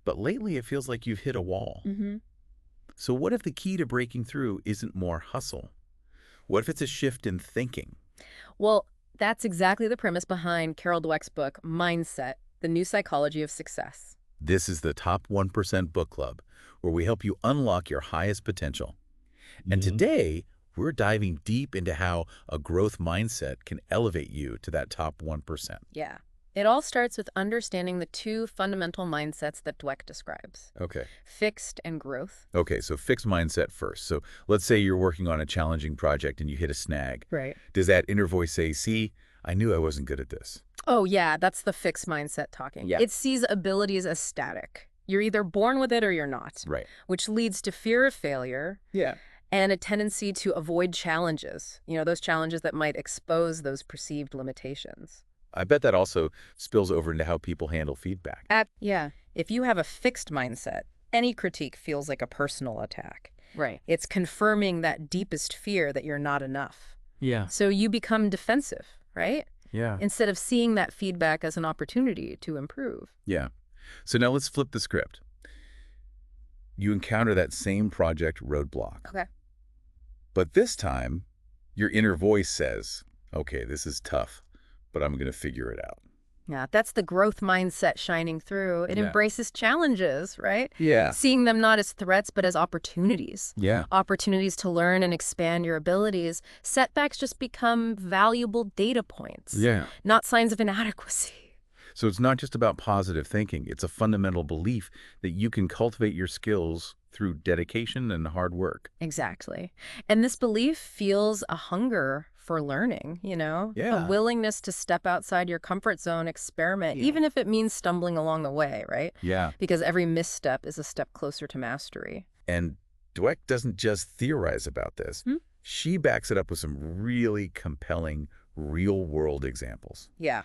but lately it feels like you've hit a wall. So what if the key to breaking through isn't more hustle? What if it's a shift in thinking? Well, that's exactly the premise behind Carol Dweck's book, Mindset, The New Psychology of Success. This is the Top 1% Book Club, where we help you unlock your highest potential. And today, we're diving deep into how a growth mindset can elevate you to that top 1%. Yeah. It all starts with understanding the two fundamental mindsets that Dweck describes, Okay. fixed and growth. Okay, so fixed mindset first. So let's say you're working on a challenging project and you hit a snag. Right. Does that inner voice say, see, I knew I wasn't good at this? Oh, yeah, that's the fixed mindset talking. Yeah. It sees abilities as static. You're either born with it or you're not, Right. which leads to fear of failure Yeah. and a tendency to avoid challenges, those challenges that might expose those perceived limitations. I bet that also spills over into how people handle feedback. Yeah. If you have a fixed mindset, any critique feels like a personal attack. Right. It's confirming that deepest fear that you're not enough. Yeah. So you become defensive, right? Yeah. Instead of seeing that feedback as an opportunity to improve. Yeah. So now let's flip the script. You encounter that same project roadblock. Okay. But this time, your inner voice says, okay, this is tough, but I'm going to figure it out. Yeah, that's the growth mindset shining through. It Yeah. embraces challenges, right? Yeah. Seeing them not as threats, but as opportunities. Yeah. Opportunities to learn and expand your abilities. Setbacks just become valuable data points, Yeah. not signs of inadequacy. So it's not just about positive thinking. It's a fundamental belief that you can cultivate your skills through dedication and hard work. Exactly. And this belief fuels a hunger for learning, Yeah. a willingness to step outside your comfort zone, experiment, even if it means stumbling along the way, right? Yeah. Because every misstep is a step closer to mastery. And Dweck doesn't just theorize about this. She backs it up with some really compelling real-world examples. Yeah.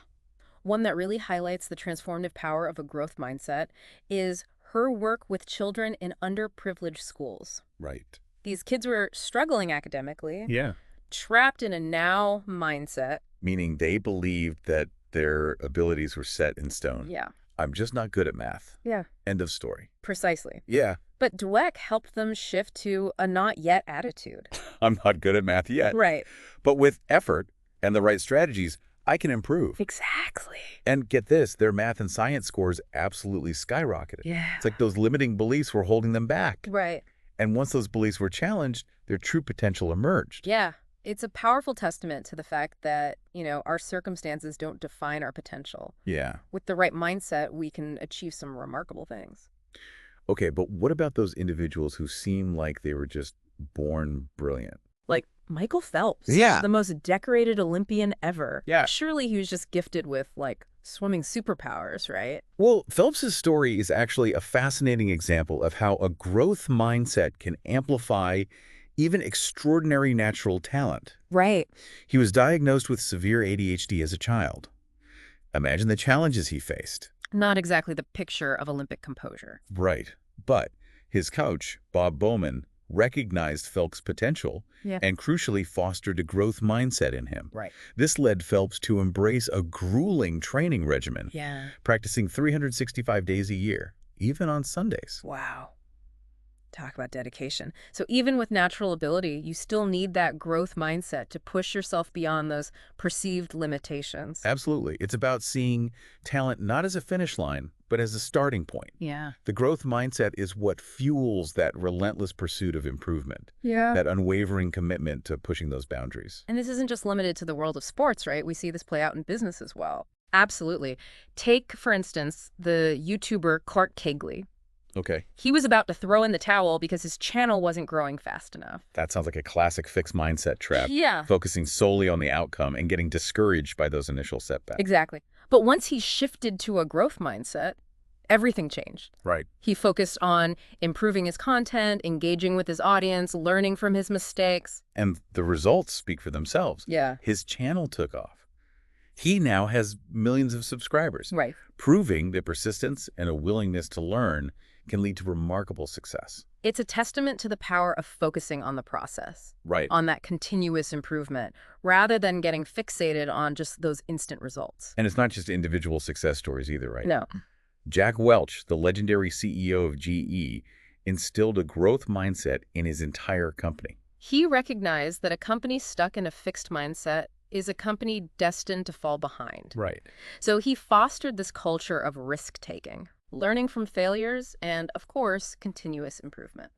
One that really highlights the transformative power of a growth mindset is her work with children in underprivileged schools. Right. These kids were struggling academically, Yeah. trapped in a now mindset. Meaning they believed that their abilities were set in stone. Yeah. I'm just not good at math. Yeah. End of story. Precisely. Yeah. But Dweck helped them shift to a not yet attitude. I'm not good at math yet. Right. But with effort and the right strategies, I can improve. Exactly. And get this, their math and science scores absolutely skyrocketed. Yeah. It's like those limiting beliefs were holding them back. Right. And once those beliefs were challenged, their true potential emerged. Yeah. It's a powerful testament to the fact that, our circumstances don't define our potential. Yeah. With the right mindset, we can achieve some remarkable things. Okay, but what about those individuals who seem like they were just born brilliant? Like Michael Phelps. Yeah. The most decorated Olympian ever. Yeah. Surely he was just gifted with, swimming superpowers, right? Well, Phelps's story is actually a fascinating example of how a growth mindset can amplify even extraordinary natural talent. Right. He was diagnosed with severe ADHD as a child. Imagine the challenges he faced. Not exactly the picture of Olympic composure. Right. But his coach, Bob Bowman, recognized Phelps' potential and crucially fostered a growth mindset in him. Right. This led Phelps to embrace a grueling training regimen, Yeah. practicing 365 days a year, even on Sundays. Wow. Talk about dedication. So even with natural ability, you still need that growth mindset to push yourself beyond those perceived limitations. Absolutely. It's about seeing talent not as a finish line, but as a starting point. Yeah. The growth mindset is what fuels that relentless pursuit of improvement, Yeah. that unwavering commitment to pushing those boundaries. And this isn't just limited to the world of sports, right? We see this play out in business as well. Absolutely. Take, for instance, the YouTuber Clark Kegley. Okay. He was about to throw in the towel because his channel wasn't growing fast enough. That sounds like a classic fixed mindset trap. Yeah. Focusing solely on the outcome and getting discouraged by those initial setbacks. Exactly. But once he shifted to a growth mindset, everything changed. Right. He focused on improving his content, engaging with his audience, learning from his mistakes. And the results speak for themselves. Yeah. His channel took off. He now has millions of subscribers, Right. proving that persistence and a willingness to learn can lead to remarkable success. It's a testament to the power of focusing on the process, Right. on that continuous improvement, rather than getting fixated on just those instant results. And it's not just individual success stories either, right? No. Jack Welch, the legendary CEO of GE, instilled a growth mindset in his entire company. He recognized that a company stuck in a fixed mindset is a company destined to fall behind. Right. So he fostered this culture of risk-taking, learning from failures, and, of course, continuous improvement.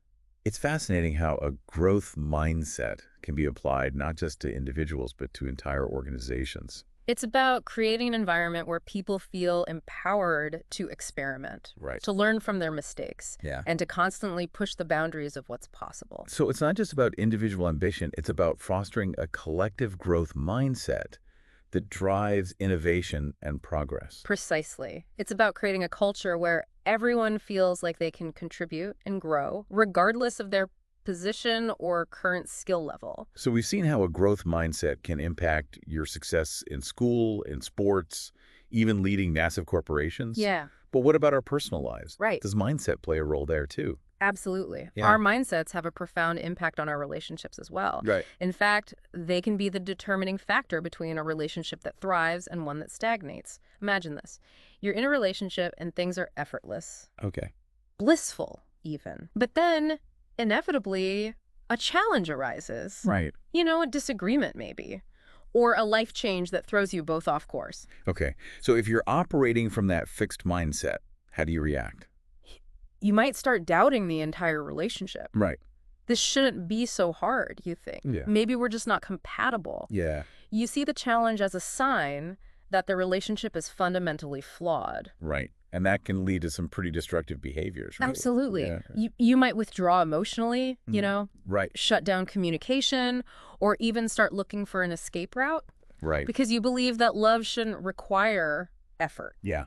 It's fascinating how a growth mindset can be applied not just to individuals, but to entire organizations. It's about creating an environment where people feel empowered to experiment, Right. to learn from their mistakes, Yeah. and to constantly push the boundaries of what's possible. So it's not just about individual ambition, it's about fostering a collective growth mindset that drives innovation and progress. Precisely. It's about creating a culture where everyone feels like they can contribute and grow, regardless of their position or current skill level. So we've seen how a growth mindset can impact your success in school, in sports, even leading massive corporations. Yeah, But what about our personal lives? right. Does mindset play a role there too? Absolutely. Yeah. Our mindsets have a profound impact on our relationships as well. Right. In fact, they can be the determining factor between a relationship that thrives and one that stagnates. Imagine this. You're in a relationship and things are effortless, Okay. blissful even. But then, inevitably, a challenge arises. Right. You know, a disagreement maybe, or a life change that throws you both off course. Okay. So if you're operating from that fixed mindset, how do you react? You might start doubting the entire relationship. Right. This shouldn't be so hard, you think. Yeah. Maybe we're just not compatible. Yeah. You see the challenge as a sign that the relationship is fundamentally flawed. Right. And that can lead to some pretty destructive behaviors, right? Absolutely. Yeah. You might withdraw emotionally, you know, Right. shut down communication, or even start looking for an escape route Right. because you believe that love shouldn't require effort. Yeah.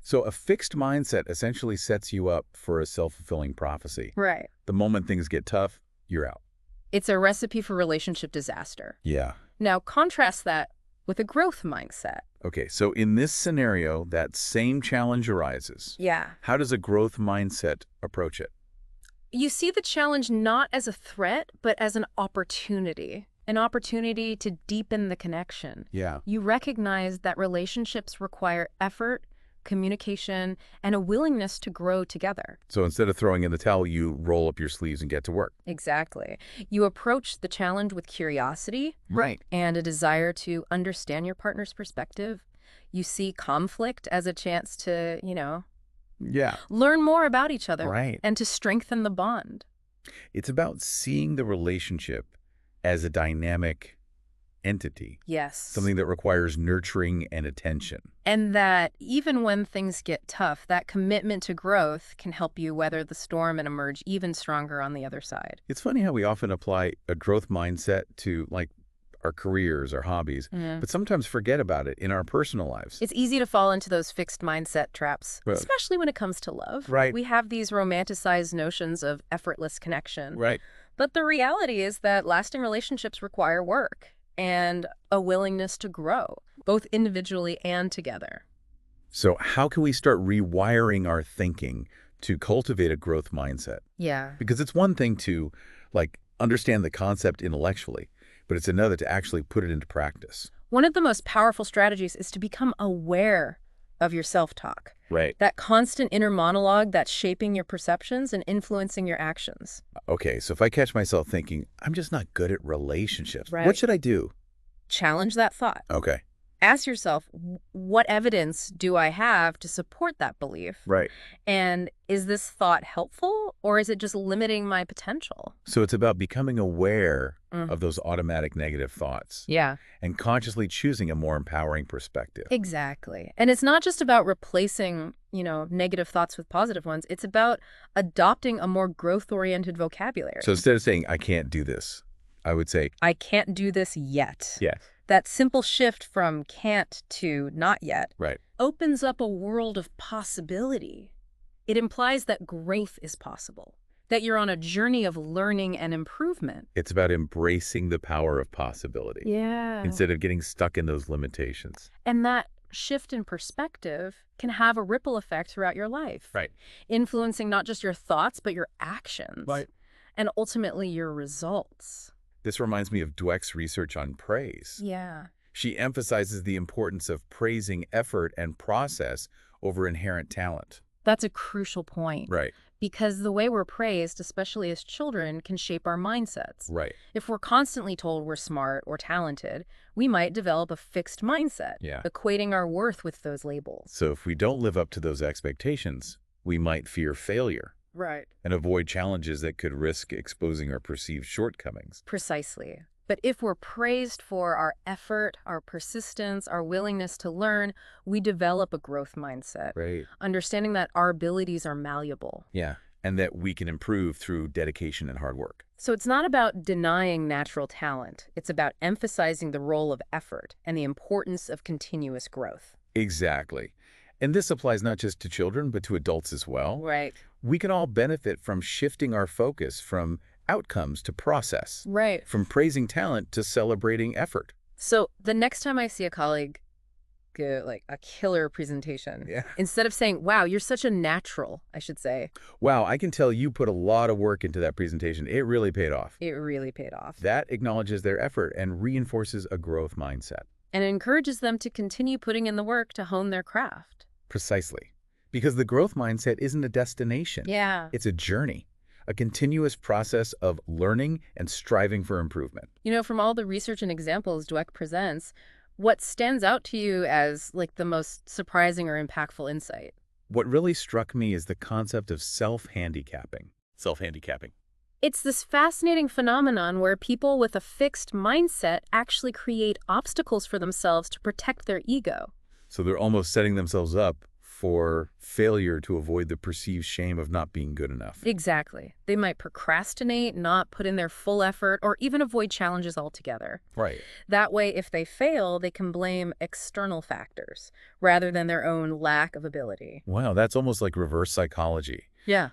So a fixed mindset essentially sets you up for a self-fulfilling prophecy. Right. The moment things get tough, you're out. It's a recipe for relationship disaster. Yeah. Now, contrast that with a growth mindset. Okay, so in this scenario, that same challenge arises. Yeah. How does a growth mindset approach it? You see the challenge not as a threat, but as an opportunity to deepen the connection. Yeah. You recognize that relationships require effort, communication, and a willingness to grow together. So instead of throwing in the towel, you roll up your sleeves and get to work. Exactly. You approach the challenge with curiosity Right. and a desire to understand your partner's perspective. You see conflict as a chance to, Yeah. learn more about each other Right. and to strengthen the bond. It's about seeing the relationship as a dynamic entity, Yes. something that requires nurturing and attention. And that even when things get tough, that commitment to growth can help you weather the storm and emerge even stronger on the other side. It's funny how we often apply a growth mindset to like our careers, our hobbies, but sometimes forget about it in our personal lives. It's easy to fall into those fixed mindset traps, Right. especially when it comes to love. Right. We have these romanticized notions of effortless connection. Right. But the reality is that lasting relationships require work and a willingness to grow, both individually and together. So how can we start rewiring our thinking to cultivate a growth mindset? Yeah. Because it's one thing to like understand the concept intellectually, but it's another to actually put it into practice. One of the most powerful strategies is to become aware of your self-talk. Right. That constant inner monologue that's shaping your perceptions and influencing your actions. Okay, so if I catch myself thinking, I'm just not good at relationships, Right. what should I do? Challenge that thought. Okay. Ask yourself, what evidence do I have to support that belief? Right. And is this thought helpful, or is it just limiting my potential? So it's about becoming aware Mm. of those automatic negative thoughts Yeah, and consciously choosing a more empowering perspective. exactly. And it's not just about replacing, negative thoughts with positive ones. It's about adopting a more growth-oriented vocabulary. So instead of saying, I can't do this, I would say, I can't do this yet. yes. That simple shift from can't to not yet Right. opens up a world of possibility. It implies that growth is possible, that you're on a journey of learning and improvement. It's about embracing the power of possibility Yeah. instead of getting stuck in those limitations. And that shift in perspective can have a ripple effect throughout your life, Right. influencing not just your thoughts, but your actions, Right. and ultimately your results. This reminds me of Dweck's research on praise. Yeah. She emphasizes the importance of praising effort and process over inherent talent. That's a crucial point. Right. Because the way we're praised, especially as children, can shape our mindsets. Right. If we're constantly told we're smart or talented, we might develop a fixed mindset, Yeah. equating our worth with those labels. So if we don't live up to those expectations, we might fear failure Right. and avoid challenges that could risk exposing our perceived shortcomings. Precisely. But if we're praised for our effort, our persistence, our willingness to learn, we develop a growth mindset, Right. understanding that our abilities are malleable. Yeah. And that we can improve through dedication and hard work. So it's not about denying natural talent. It's about emphasizing the role of effort and the importance of continuous growth. Exactly. And this applies not just to children, but to adults as well. Right. We can all benefit from shifting our focus from outcomes to process, Right. from praising talent to celebrating effort. So the next time I see a colleague give like a killer presentation, Yeah. instead of saying, wow, you're such a natural, I should say, Wow, I can tell you put a lot of work into that presentation. It really paid off. it really paid off. That acknowledges their effort and reinforces a growth mindset. And it encourages them to continue putting in the work to hone their craft. Precisely. Because the growth mindset isn't a destination. Yeah. It's a journey, a continuous process of learning and striving for improvement. You know, from all the research and examples Dweck presents, what stands out to you as like the most surprising or impactful insight? What really struck me is the concept of self-handicapping. Self-handicapping. It's this fascinating phenomenon where people with a fixed mindset actually create obstacles for themselves to protect their ego. So they're almost setting themselves up for failure to avoid the perceived shame of not being good enough. Exactly. They might procrastinate, not put in their full effort, or even avoid challenges altogether. Right. That way, if they fail, they can blame external factors rather than their own lack of ability. Wow, that's almost like reverse psychology, Yeah.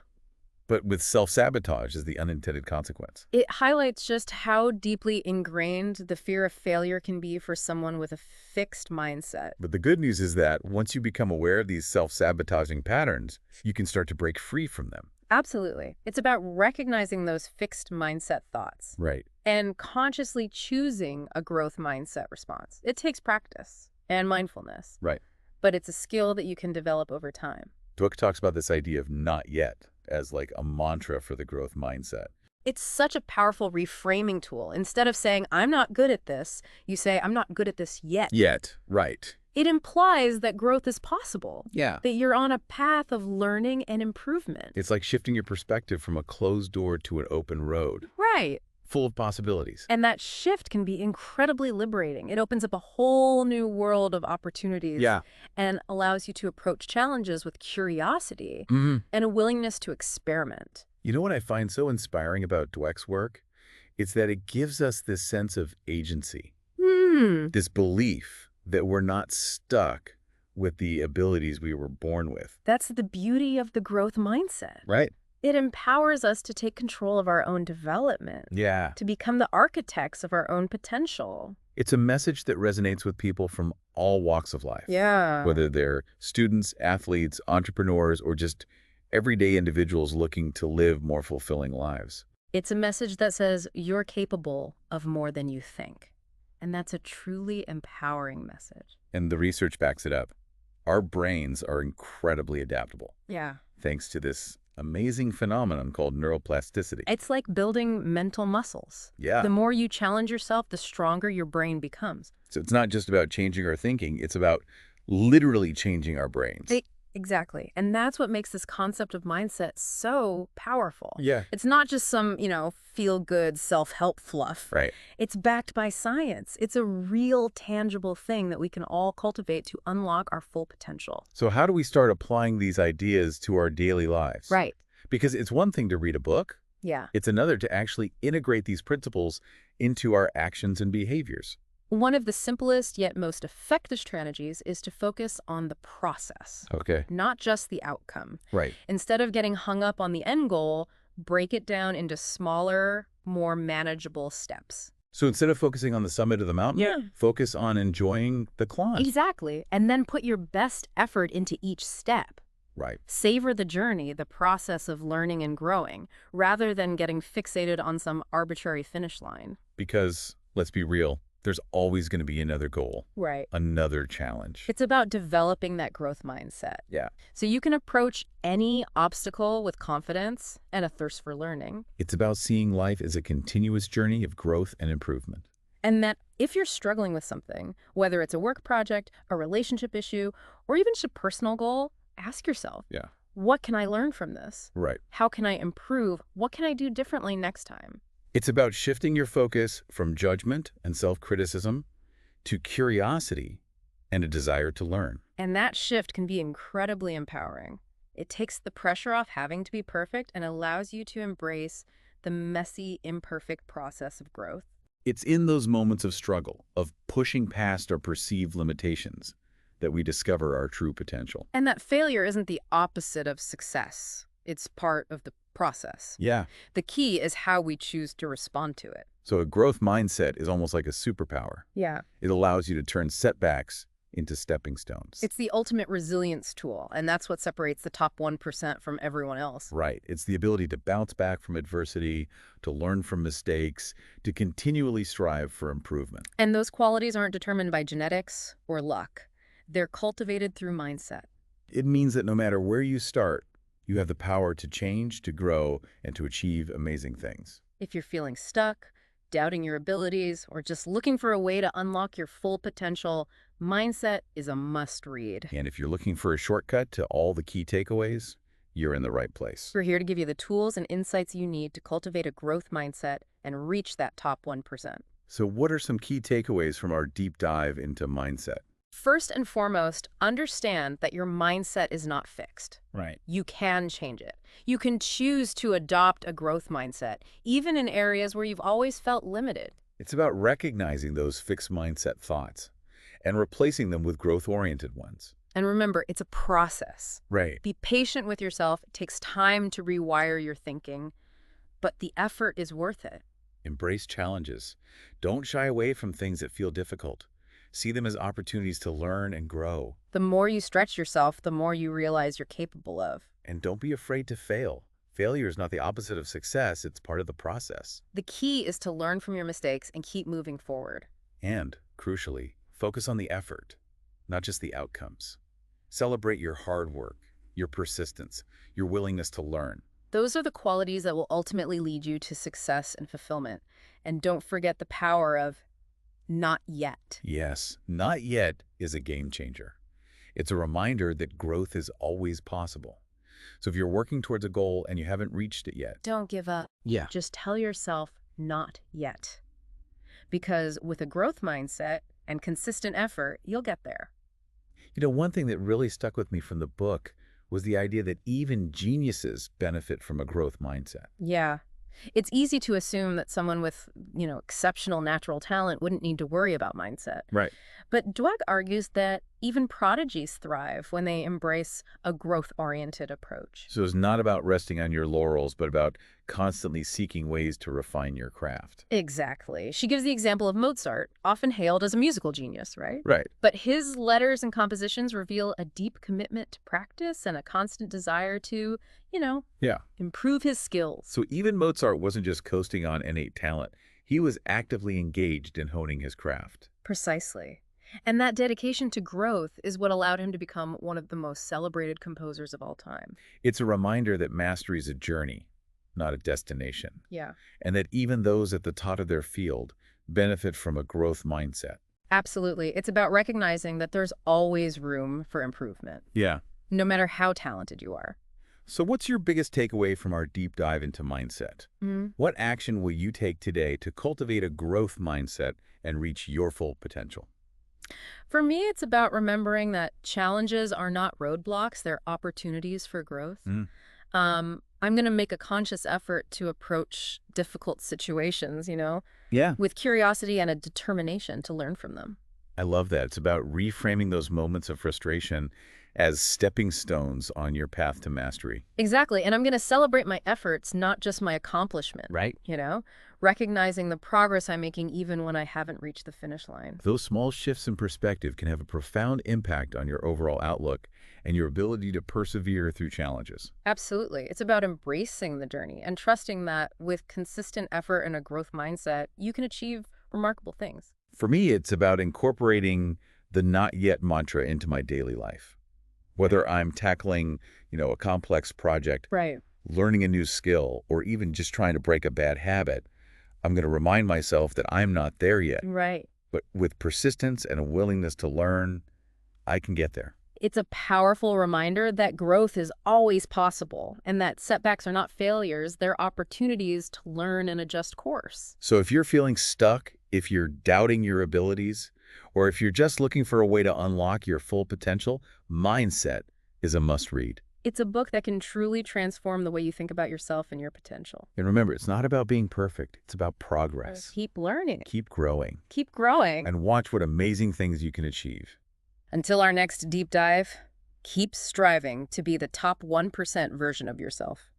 but with self-sabotage as the unintended consequence. It highlights just how deeply ingrained the fear of failure can be for someone with a fixed mindset. But the good news is that once you become aware of these self-sabotaging patterns, you can start to break free from them. Absolutely. It's about recognizing those fixed mindset thoughts Right. and consciously choosing a growth mindset response. It takes practice and mindfulness, Right. but it's a skill that you can develop over time. Dweck talks about this idea of not yet as like a mantra for the growth mindset. It's such a powerful reframing tool. Instead of saying, I'm not good at this, you say, I'm not good at this yet. Yet. Right. It implies that growth is possible, Yeah. that you're on a path of learning and improvement. It's like shifting your perspective from a closed door to an open road, Right. full of possibilities. And that shift can be incredibly liberating. It opens up a whole new world of opportunities Yeah. and allows you to approach challenges with curiosity Mm-hmm. and a willingness to experiment. You know what I find so inspiring about Dweck's work? It's that it gives us this sense of agency, this belief that we're not stuck with the abilities we were born with. That's the beauty of the growth mindset. Right? It empowers us to take control of our own development, Yeah. to become the architects of our own potential. It's a message that resonates with people from all walks of life. Yeah. Whether they're students, athletes, entrepreneurs, or just everyday individuals looking to live more fulfilling lives. It's a message that says you're capable of more than you think. And that's a truly empowering message. And the research backs it up. Our brains are incredibly adaptable, Yeah. thanks to this amazing phenomenon called neuroplasticity. It's like building mental muscles. Yeah. The more you challenge yourself, the stronger your brain becomes. So it's not just about changing our thinking, it's about literally changing our brains. Exactly. And that's what makes this concept of mindset so powerful. Yeah. It's not just some, feel-good self-help fluff. Right. It's backed by science. It's a real, tangible thing that we can all cultivate to unlock our full potential. So how do we start applying these ideas to our daily lives? Right. Because it's one thing to read a book. Yeah. It's another to actually integrate these principles into our actions and behaviors. One of the simplest yet most effective strategies is to focus on the process, Okay. not just the outcome. Right. Instead of getting hung up on the end goal, break it down into smaller, more manageable steps. So instead of focusing on the summit of the mountain, focus on enjoying the climb. Exactly. And then put your best effort into each step. Right. Savor the journey, the process of learning and growing, rather than getting fixated on some arbitrary finish line. Because, let's be real, There's always going to be another goal, Right. another challenge. It's about developing that growth mindset. Yeah. So you can approach any obstacle with confidence and a thirst for learning. It's about seeing life as a continuous journey of growth and improvement. And that if you're struggling with something, whether it's a work project, a relationship issue, or even just a personal goal, ask yourself, Yeah. what can I learn from this? Right. How can I improve? What can I do differently next time? It's about shifting your focus from judgment and self-criticism to curiosity and a desire to learn. And that shift can be incredibly empowering. It takes the pressure off having to be perfect and allows you to embrace the messy, imperfect process of growth. It's in those moments of struggle, of pushing past our perceived limitations, that we discover our true potential. And that failure isn't the opposite of success. It's part of the process. Yeah. The key is how we choose to respond to it. So a growth mindset is almost like a superpower. Yeah. It allows you to turn setbacks into stepping stones. It's the ultimate resilience tool, and that's what separates the top 1% from everyone else. Right. It's the ability to bounce back from adversity, to learn from mistakes, to continually strive for improvement. And those qualities aren't determined by genetics or luck. They're cultivated through mindset. It means that no matter where you start, you have the power to change, to grow, and to achieve amazing things. If you're feeling stuck, doubting your abilities, or just looking for a way to unlock your full potential, Mindset is a must-read. And if you're looking for a shortcut to all the key takeaways, you're in the right place. We're here to give you the tools and insights you need to cultivate a growth mindset and reach that top 1%. So what are some key takeaways from our deep dive into mindset? First and foremost, understand that your mindset is not fixed. Right. You can change it. You can choose to adopt a growth mindset, even in areas where you've always felt limited. It's about recognizing those fixed mindset thoughts and replacing them with growth-oriented ones. And remember, it's a process. Right. Be patient with yourself. It takes time to rewire your thinking, but the effort is worth it. Embrace challenges. Don't shy away from things that feel difficult. See them as opportunities to learn and grow. The more you stretch yourself, the more you realize you're capable of. And don't be afraid to fail. Failure is not the opposite of success. It's part of the process. The key is to learn from your mistakes and keep moving forward. And, crucially, focus on the effort, not just the outcomes. Celebrate your hard work, your persistence, your willingness to learn. Those are the qualities that will ultimately lead you to success and fulfillment. And don't forget the power of not yet. Yes, not yet is a game changer. It's a reminder that growth is always possible. So if you're working towards a goal and you haven't reached it yet, Don't give up. yeah, Just tell yourself not yet. Because with a growth mindset and consistent effort, you'll get there. You know, one thing that really stuck with me from the book was the idea that even geniuses benefit from a growth mindset. Yeah. It's easy to assume that someone with, exceptional natural talent wouldn't need to worry about mindset. Right. But Dweck argues that even prodigies thrive when they embrace a growth-oriented approach. So it's not about resting on your laurels, but about constantly seeking ways to refine your craft. Exactly. She gives the example of Mozart, often hailed as a musical genius, right? Right. But his letters and compositions reveal a deep commitment to practice and a constant desire to, Yeah. improve his skills. So even Mozart wasn't just coasting on innate talent. He was actively engaged in honing his craft. Precisely. And that dedication to growth is what allowed him to become one of the most celebrated composers of all time. It's a reminder that mastery is a journey, not a destination, Yeah. and that even those at the top of their field benefit from a growth mindset. Absolutely. It's about recognizing that there's always room for improvement, Yeah. no matter how talented you are. So what's your biggest takeaway from our deep dive into mindset? What action will you take today to cultivate a growth mindset and reach your full potential? For me, it's about remembering that challenges are not roadblocks, they're opportunities for growth. Mm. I'm going to make a conscious effort to approach difficult situations, Yeah. with curiosity and a determination to learn from them. I love that. It's about reframing those moments of frustration as stepping stones on your path to mastery. Exactly. And I'm going to celebrate my efforts, not just my accomplishment. Right. Recognizing the progress I'm making even when I haven't reached the finish line. Those small shifts in perspective can have a profound impact on your overall outlook and your ability to persevere through challenges. Absolutely. It's about embracing the journey and trusting that with consistent effort and a growth mindset, you can achieve remarkable things. For me, it's about incorporating the not yet mantra into my daily life. Whether I'm tackling, a complex project, Right. learning a new skill, or even just trying to break a bad habit, I'm going to remind myself that I'm not there yet. Right. But with persistence and a willingness to learn, I can get there. It's a powerful reminder that growth is always possible and that setbacks are not failures, they're opportunities to learn and adjust course. So if you're feeling stuck, if you're doubting your abilities, or if you're just looking for a way to unlock your full potential, Mindset is a must-read. It's a book that can truly transform the way you think about yourself and your potential. And remember, it's not about being perfect. It's about progress. Keep learning. Keep growing. Keep growing. And watch what amazing things you can achieve. Until our next deep dive, keep striving to be the top 1% version of yourself.